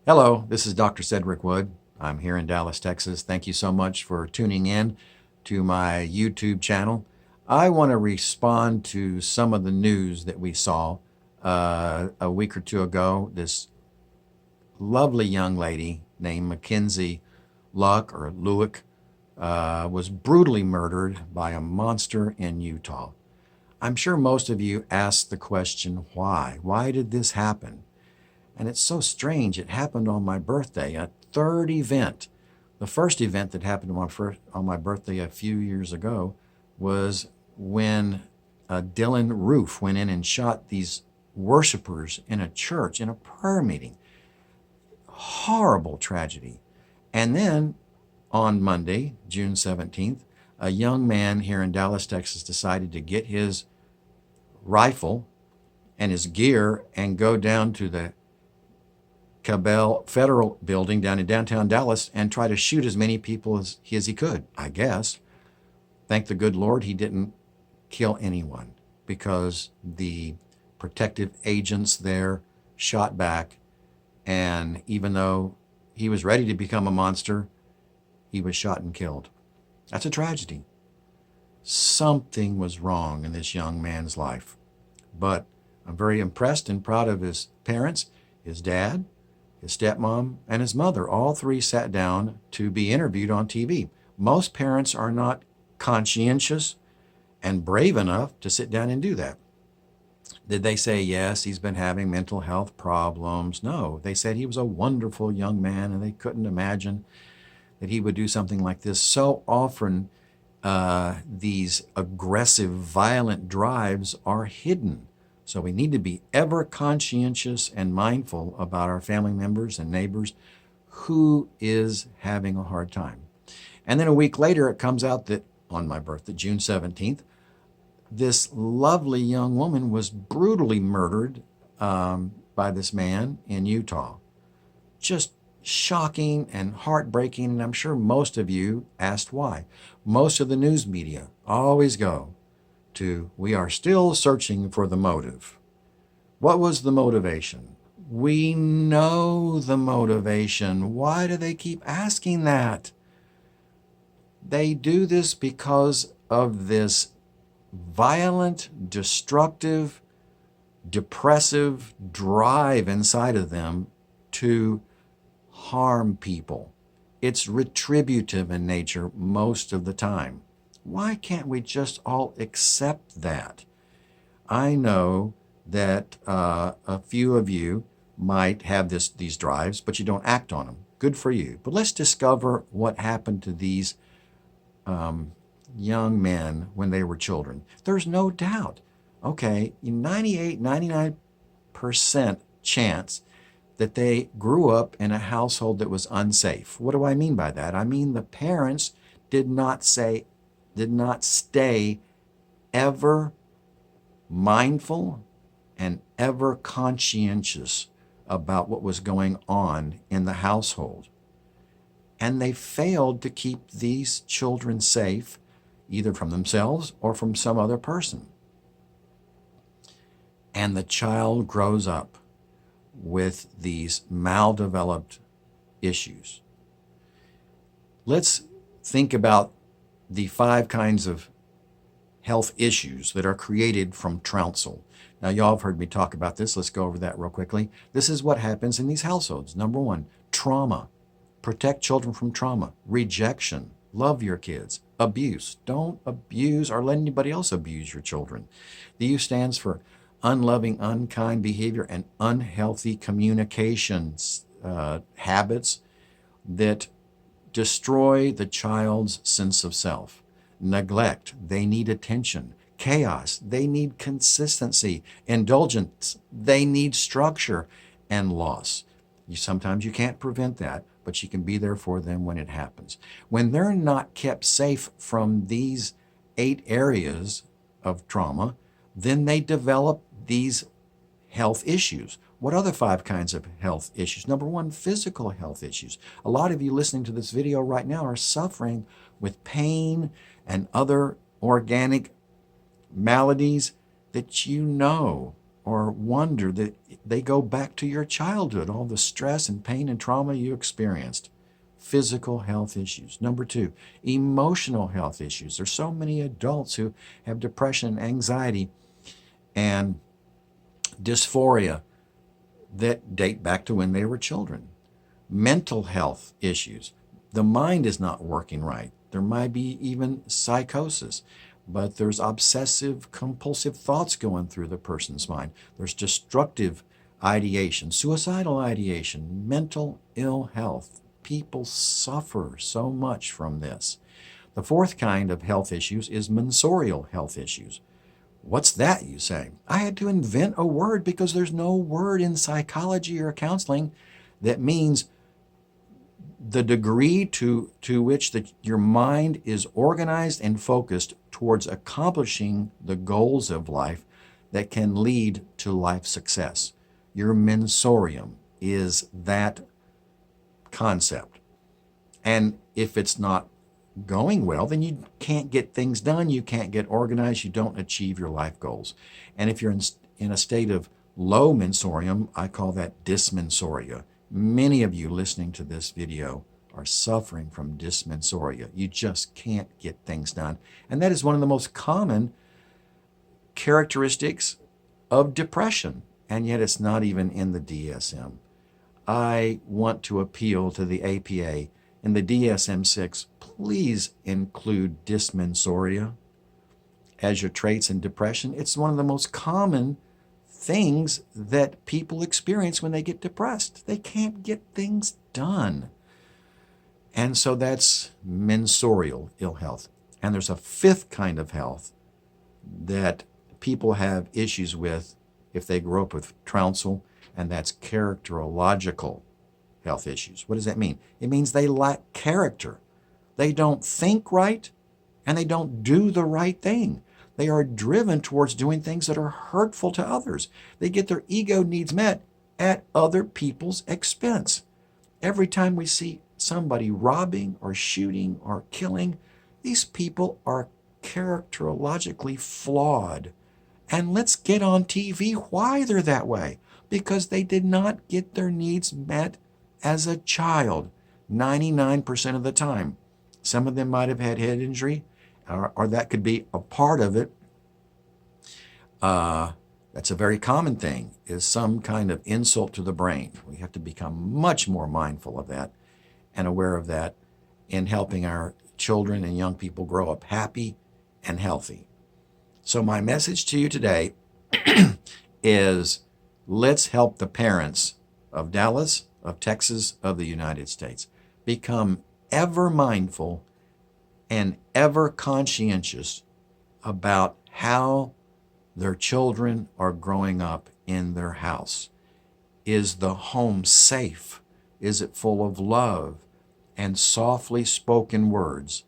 Hello, this is Dr. Cedric Wood. I'm here in Dallas, Texas. Thank you so much for tuning in to my YouTube channel. I want to respond to some of the news that we saw a week or two ago. This lovely young lady named Mackenzie Luck was brutally murdered by a monster in Utah. I'm sure most of you asked the question, why? Why did this happen? And it's so strange. It happened on my birthday, a third event. The first event that happened on my birthday a few years ago was when Dylan Roof went in and shot these worshipers in a church, in a prayer meeting. Horrible tragedy. And then on Monday, June 17th, a young man here in Dallas, Texas decided to get his rifle and his gear and go down to the Cabell Federal Building down in downtown Dallas and try to shoot as many people as he could, I guess. Thank the good Lord he didn't kill anyone, because the protective agents there shot back, and even though he was ready to become a monster, he was shot and killed. That's a tragedy. Something was wrong in this young man's life. But I'm very impressed and proud of his parents, his dad, his stepmom, and his mother. All three sat down to be interviewed on TV. Most parents are not conscientious and brave enough to sit down and do that. Did they say, yes, he's been having mental health problems? No, they said he was a wonderful young man, and they couldn't imagine that he would do something like this. So often, these aggressive, violent drives are hidden. So we need to be ever conscientious and mindful about our family members and neighbors who is having a hard time. And then a week later, it comes out that on my birthday, June 17th, this lovely young woman was brutally murdered by this man in Utah. Just shocking and heartbreaking, and I'm sure most of you asked why. Most of the news media always go to, we are still searching for the motive. What was the motivation? We know the motivation. Why do they keep asking that? They do this because of this violent, destructive, depressive drive inside of them to harm people. It's retributive in nature most of the time. Why can't we just all accept that? I know that a few of you might have these drives, but you don't act on them. Good for you. But let's discover what happened to these young men when they were children. There's no doubt, okay, 98, 99% chance that they grew up in a household that was unsafe. What do I mean by that? I mean the parents did not stay ever mindful and ever conscientious about what was going on in the household. And they failed to keep these children safe, either from themselves or from some other person. And the child grows up with these maldeveloped issues. Let's think about the 5 kinds of health issues that are created from trounsel. Now, y'all have heard me talk about this. Let's go over that real quickly. This is what happens in these households. Number 1, trauma. Protect children from trauma. Rejection. Love your kids. Abuse. Don't abuse or let anybody else abuse your children. The U stands for unloving, unkind behavior and unhealthy communications habits that destroy the child's sense of self. Neglect, they need attention. Chaos, they need consistency. Indulgence, they need structure. And loss. Sometimes you can't prevent that, but you can be there for them when it happens. When they're not kept safe from these 8 areas of trauma, then they develop these health issues. What other 5 kinds of health issues? Number 1, physical health issues. A lot of you listening to this video right now are suffering with pain and other organic maladies that you know or wonder that they go back to your childhood, all the stress and pain and trauma you experienced. Physical health issues. Number two, emotional health issues. There's so many adults who have depression, anxiety, and dysphoria that date back to when they were children. Mental health issues. The mind is not working right. There might be even psychosis, but there's obsessive compulsive thoughts going through the person's mind. There's destructive ideation, suicidal ideation, mental ill health. People suffer so much from this. The fourth kind of health issues is mensorial health issues. What's that, you say? I had to invent a word because there's no word in psychology or counseling that means the degree to which your mind is organized and focused towards accomplishing the goals of life that can lead to life success. Your mensorium is that concept. And if it's not going well, then you can't get things done, you can't get organized, you don't achieve your life goals. And if you're in a state of low mensorium, I call that dysmensoria. Many of you listening to this video are suffering from dysmensoria. You just can't get things done. And that is one of the most common characteristics of depression, and yet it's not even in the DSM. I want to appeal to the APA in the DSM-6, please include dysmensoria as your traits in depression. It's one of the most common things that people experience when they get depressed. They can't get things done. And so that's mensorial ill health. And there's a fifth kind of health that people have issues with if they grow up with trounsel, and that's characterological health issues. What does that mean? It means they lack character. They don't think right, and they don't do the right thing. They are driven towards doing things that are hurtful to others. They get their ego needs met at other people's expense. Every time we see somebody robbing or shooting or killing, these people are characterologically flawed. And let's get on TV why they're that way. Because they did not get their needs met as a child 99% of the time. Some of them might have had head injury, or that could be a part of it. That's a very common thing, is some kind of insult to the brain. We have to become much more mindful of that and aware of that in helping our children and young people grow up happy and healthy. So my message to you today is, let's help the parents of Dallas, of Texas, of the United States become ever mindful and ever conscientious about how their children are growing up in their house. Is the home safe? Is it full of love and softly spoken words,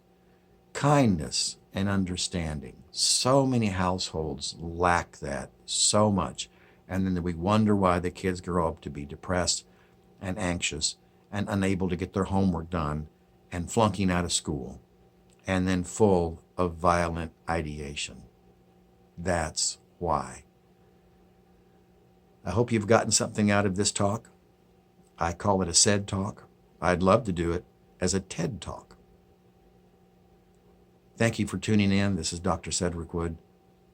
kindness and understanding? So many households lack that so much. And then we wonder why the kids grow up to be depressed and anxious and unable to get their homework done and flunking out of school and then full of violent ideation. That's why. I hope you've gotten something out of this talk. I call it a SED talk. I'd love to do it as a TED talk. Thank you for tuning in. This is Dr. Cedric Wood.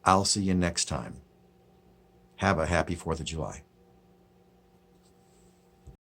I'll see you next time. Have a happy 4th of July.